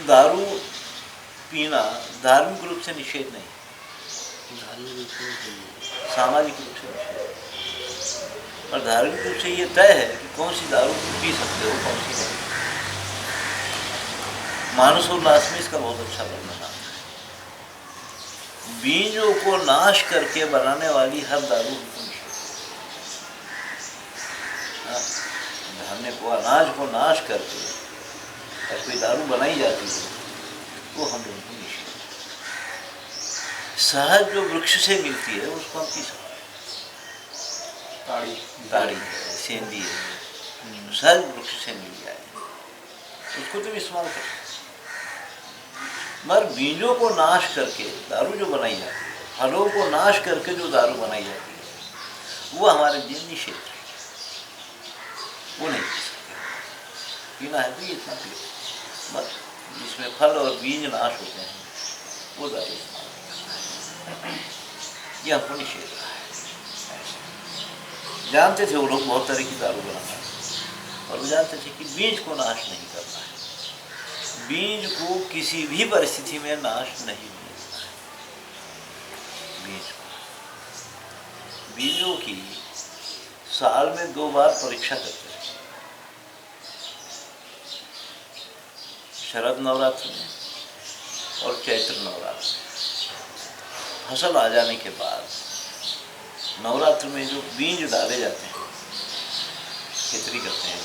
दारू पीना धार्मिक रूप से निषेध नहीं, सामाजिक रूप से निषेध। और धार्मिक रूप से ये तय है कि कौन सी दारू पी सकते हो, कौन सी नहीं। मानस उल्लास में इसका बहुत अच्छा वर्णन आता है। बीजों को नाश करके बनाने वाली हर दारू को निषेध। धान्य को, अनाज को नाश करके और कोई दारू बनाई जाती है वो हम लोगों को निषेध। सहज जो वृक्ष से मिलती है उसको हम पी सकते हैं। ताड़ी है, सेंधी है, सहज वृक्ष से मिल जाए उसको तुम इस्तेमाल कर सकते। मगर बीजों को नाश करके दारू जो बनाई जाती है, फलों को नाश करके जो दारू बनाई जाती है वो हमारे लिए निषेध है, वो नहीं पी सकते। पीना है तो ये इतना पी, मत जिसमें फल और बीज नाश होते हैं वो दारू ये हमको निषेध रहा है। जानते थे वो लोग बहुत तरह की दारू बनाना है और वो जानते थे कि बीज को नाश नहीं करना है, बीज को किसी भी परिस्थिति में नाश नहीं होना है। बीज को, बीजों की साल में 2 बार परीक्षा करते हैं, शरद नवरात्र में और चैत्र नवरात्र में। फसल आ जाने के बाद नवरात्र में जो बीज डाले जाते हैं, खेती करते हैं,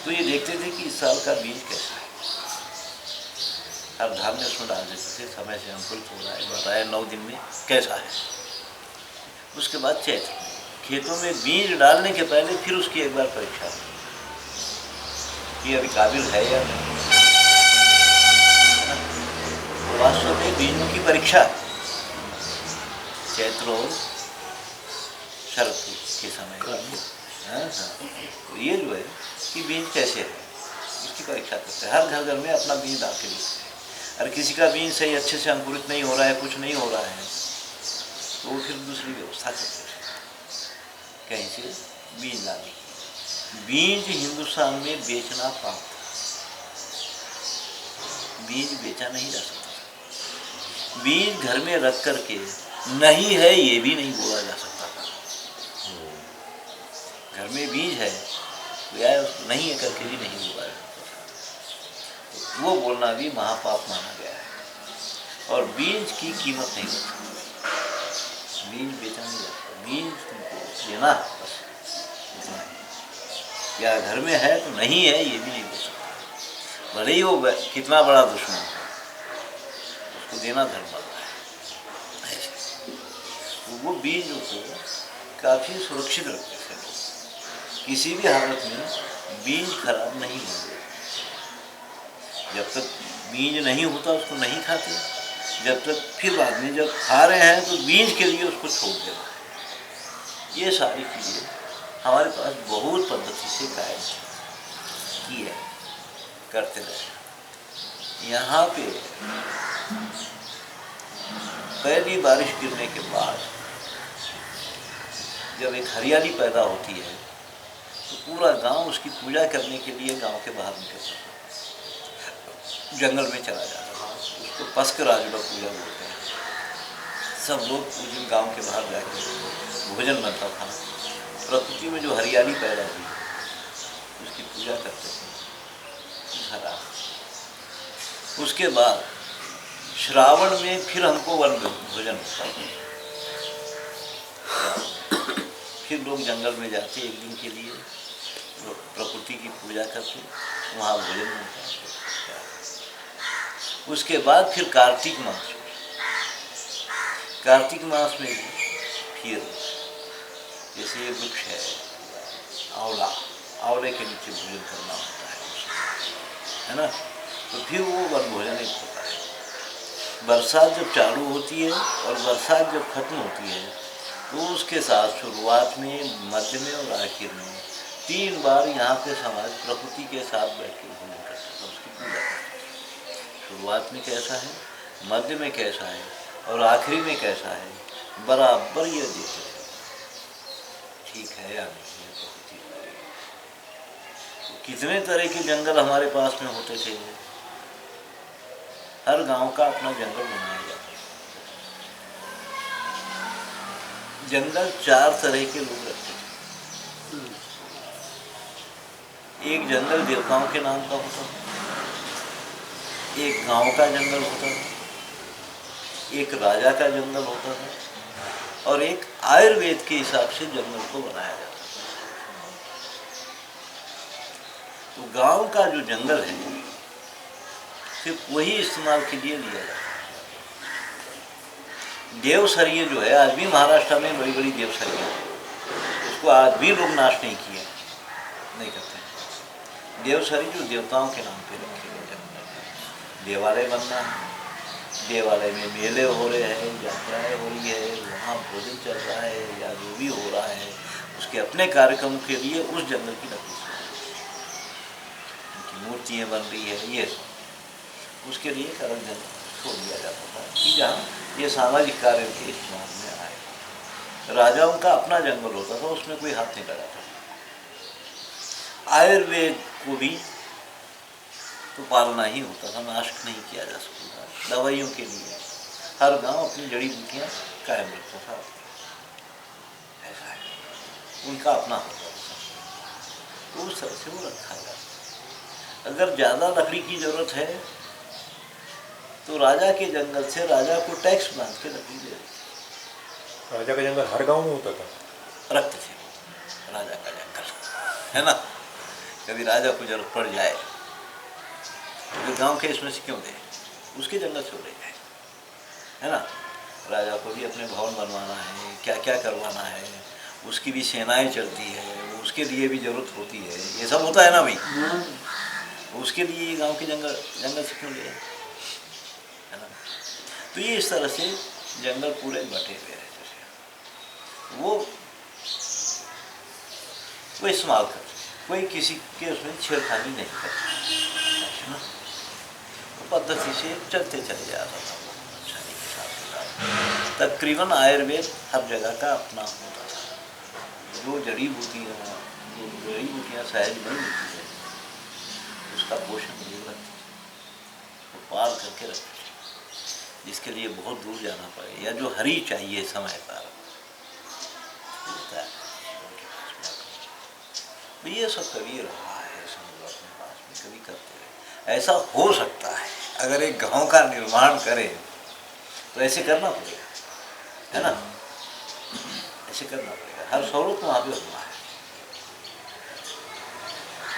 तो ये देखते थे कि इस साल का बीज कैसा है। हर धान्य उसमें डाल देते थे, समय से अंकुरित हो रहा है, बढ़ रहा है, 9 दिन में कैसा है। उसके बाद चैत्र खेतों में बीज डालने के पहले फिर उसकी एक बार परीक्षा कि अभी काबिल है या नहीं। वास्तव में बीजों की परीक्षा चैत्र और शरद के समय तो ये जो है कि बीज कैसे है इसकी परीक्षा करते हैं। हर घर घर में अपना बीज डाल के देखते हैं। अगर किसी का बीज सही अच्छे से अंकुरित नहीं हो रहा है, कुछ नहीं हो रहा है, तो वो फिर दूसरी व्यवस्था करते हैं कहीं से बीज लाने की। बीज हिंदुस्तान में बेचना पाप था, बीज बेचा नहीं जा सकता। बीज घर में रख करके नहीं है ये भी नहीं बोला जा सकता था। घर में बीज है तो यार नहीं है करके भी नहीं बोला जा सकता। वो बोलना भी महापाप माना गया है। और बीज की कीमत नहीं होती, बीज बेचा नहीं जाता, बीज तुमको लेना बस इतना है। या घर में है तो नहीं है ये भी नहीं बोल सकता, भले ही वो कितना बड़ा दुश्मन है, उसको देना धर्म बनता है। वो बीज को काफ़ी सुरक्षित रखते थे लोग, किसी भी हालत में बीज खराब नहीं होंगे। जब तक बीज नहीं होता उसको नहीं खाते, जब तक फिर बाद में जब खा रहे हैं तो बीज के लिए उसको छोड़ देना है। ये सारी चीज़ें हमारे पास बहुत पद्धति से कायम की है, करते रहे। यहाँ पे पहली बारिश गिरने के बाद जब एक हरियाली पैदा होती है तो पूरा गांव उसकी पूजा करने के लिए गांव के बाहर निकलता है, जंगल में चला जाता है। उसको पस्क राजुला पूजा बोलते हैं। सब लोग उस दिन गाँव के बाहर जाकर भोजन बनता था, प्रकृति में जो हरियाली पैदा हुई उसकी पूजा करते थे घर आ। उसके बाद श्रावण में फिर हमको वन भोजन होता है। फिर लोग जंगल में जाते एक दिन के लिए, प्रकृति की पूजा करते, वहाँ भोजन मिलता है। उसके बाद फिर कार्तिक मास, कार्तिक मास में फिर जैसे ये वृक्ष है आंवला, आंवले के नीचे भोजन करना होता है ना, तो फिर वो वन भोजन एक होता है। बरसात जब चालू होती है और बरसात जब खत्म होती है तो उसके साथ शुरुआत में, मध्य में और आखिर में 3 बार यहाँ पे समाज प्रकृति के साथ बैठ के भोजन करता है, उसकी पूजा करता है। शुरुआत में कैसा है, मध्य में कैसा है और आखिरी में कैसा है, बराबर ये देखते थे ठीक है या नहीं। तो कितने तरह के जंगल हमारे पास में होते थे, हर गांव का अपना जंगल बनाया जाता है। जंगल 4 तरह के लोग रखते थे। एक जंगल देवताओं के नाम का होता था, एक गांव का जंगल होता था, एक राजा का जंगल होता था, और एक आयुर्वेद के हिसाब से जंगल को बनाया जाता था। तो गांव का जो जंगल है सिर्फ वही इस्तेमाल के लिए लिया जाता है। देवसरिये जो है, आज भी महाराष्ट्र में बड़ी बड़ी देवसरियाँ हैं, उसको आज भी लोग नाश नहीं किए, नहीं करते। देवसरी जो देवताओं के नाम पे रखे गए जंगल, देवालय बनना है, देवालय में मेले हो रहे हैं, यात्राएं हो रही है, वहाँ भोजन चल रहा है या जो भी हो रहा है, उसके अपने कार्यक्रम के लिए उस जंगल की लकड़ी से उनकी मूर्तियाँ बन रही है, ये उसके लिए एक अलग जंगल छोड़ दिया जाता था कि जहाँ ये सामाजिक कार्य के इस्तेमाल में आए। राजाओं का अपना जंगल होता था, उसमें कोई हाथ नहीं लगाता। आयुर्वेद को भी तो पालना ही होता था, नाश नहीं किया जा सकता। दवाइयों के लिए हर गांव अपनी जड़ी बूटियाँ कायम रखता था, ऐसा है, उनका अपना होता था, तो उस तरह से वो रखा जाता। अगर ज़्यादा लकड़ी की जरूरत है तो राजा के जंगल से राजा को टैक्स बांध के लकड़ी दे देते। राजा का जंगल हर गांव में होता था, रखते थे राजा का जंगल, है ना। कभी राजा को जरूरत पड़ जाए तो गांव के इसमें से क्यों दे, उसके जंगल से ले जाए, है ना। राजा को भी अपने भवन बनवाना है, क्या क्या करवाना है, उसकी भी सेनाएं चलती है, उसके लिए भी जरूरत होती है, ये सब होता है ना भाई। उसके लिए गांव के जंगल से क्यों ले, है ना। तो ये इस तरह से जंगल पूरे बटे हुए रहते थे, वो इस्तेमाल करते, कोई किसी के उसमें छेड़खानी नहीं करता, है ना। पद्धति से चलते चले जाता था वो अच्छाई के साथ। तकरीबन आयुर्वेद हर जगह का अपना होता था। जो जड़ी बूटियाँ सहज बनी होती है, उसका पोषण जरूर रखते थे, वो पाल करके रखते थे, जिसके लिए बहुत दूर जाना पड़े, या जो हरी चाहिए समय पर, तो ये सब कभी रहा है समझो अपने पास में, कभी करते रहे। ऐसा हो सकता है अगर एक गांव का निर्माण करें तो ऐसे करना पड़ेगा, है ना, ऐसे करना पड़ेगा। हर सहूलत वहाँ पे होना है,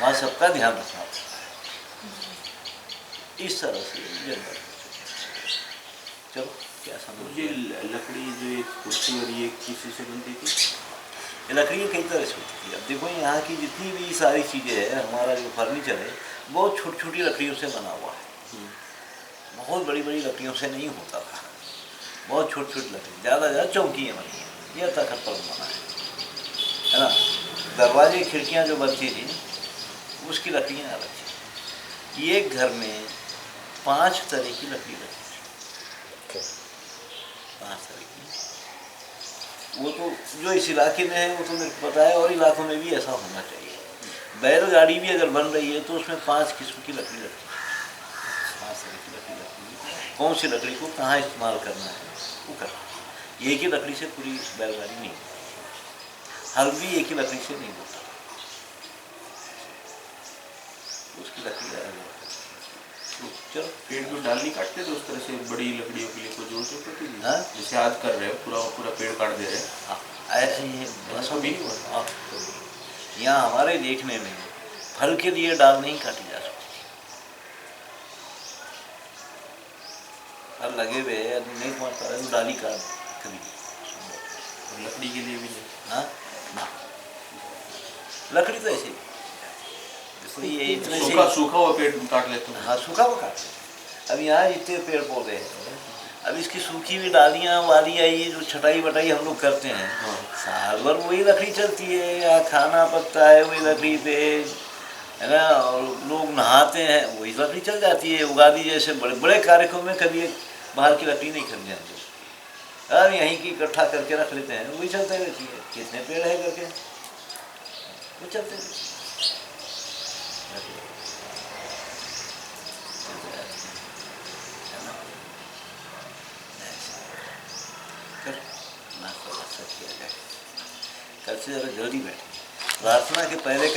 वहाँ सबका ध्यान रखना पड़ता है। इस तरह से जंगल। चलो क्या समझ, ये लकड़ी जो एक कुर्सी और ये किसी से बनती थी, ये लकड़ी कई तरह से होती थी। अब देखो यहाँ की जितनी भी सारी चीज़ें हैं, हमारा जो फर्नीचर है बहुत छोटी छोटी लकड़ियों से बना हुआ है, बहुत बड़ी बड़ी लकड़ियों से नहीं होता था, बहुत छोटी छोटी लकड़ी, ज़्यादा चौकियाँ बनी हैं, ये तखत पर बना है ना। दरवाजे खिड़कियाँ जो बनती थी उसकी लकड़ियाँ अलग थी। एक घर में 5 तरह की लकड़ी लगती थी, 5 तरह की। वो तो जो इस इलाके में है वो तो मेरे को पता है, और इलाकों में भी ऐसा होना चाहिए। बैलगाड़ी भी अगर बन रही है तो उसमें 5 किस्म की लकड़ी लगती है, 5 तरह की लकड़ी लगती है। कौन सी लकड़ी को कहाँ इस्तेमाल करना है वो करना, एक ही लकड़ी से पूरी बैलगाड़ी नहीं होती, हल भी एक ही लकड़ी से नहीं होता, उसकी लकड़ी अलग होती है। चलो पेड़ को डाली काटते थे उस तरह से, बड़ी लकड़ियों के लिए कोई जोड़ जोड़ करती थी, हाँ? जैसे आज कर रहे हो, पूरा पेड़ काट दे रहे हैं। हाँ, ऐसे ही ऐसा भी नहीं हुआ। यहाँ हमारे देखने में फल के लिए डाल नहीं काटी जा सकती, फल लगे हुए नहीं पहुँच पा रहे तो डाली काट कभी, लकड़ी के लिए भी नहीं। हाँ ना, लकड़ी तो ऐसे ही ये इतने से सूखा हुआ पेड़ काट लेते हैं। हाँ, सूखा वो काट लेते। अब यहाँ जितने पेड़ पौधे हैं, अब इसकी सूखी हुई डालियाँ वालियाँ, ये जो छटाई वटाई हम लोग करते हैं, साल भर वही लकड़ी चलती है, यहाँ खाना पकता है वही लकड़ी पे, है ना, और लोग नहाते हैं वही लकड़ी चल जाती है। उगादी जैसे बड़े बड़े कार्यक्रम में कभी एक बाहर की लकड़ी नहीं खरीदते हम लोग, अब यहीं की इकट्ठा करके रख लेते हैं, वही चलते रहती है। कितने पेड़ है करके वो चलते रहते हैं। किया जाए। कल से ज़रा जल्दी बैठें। प्रार्थना के पहले का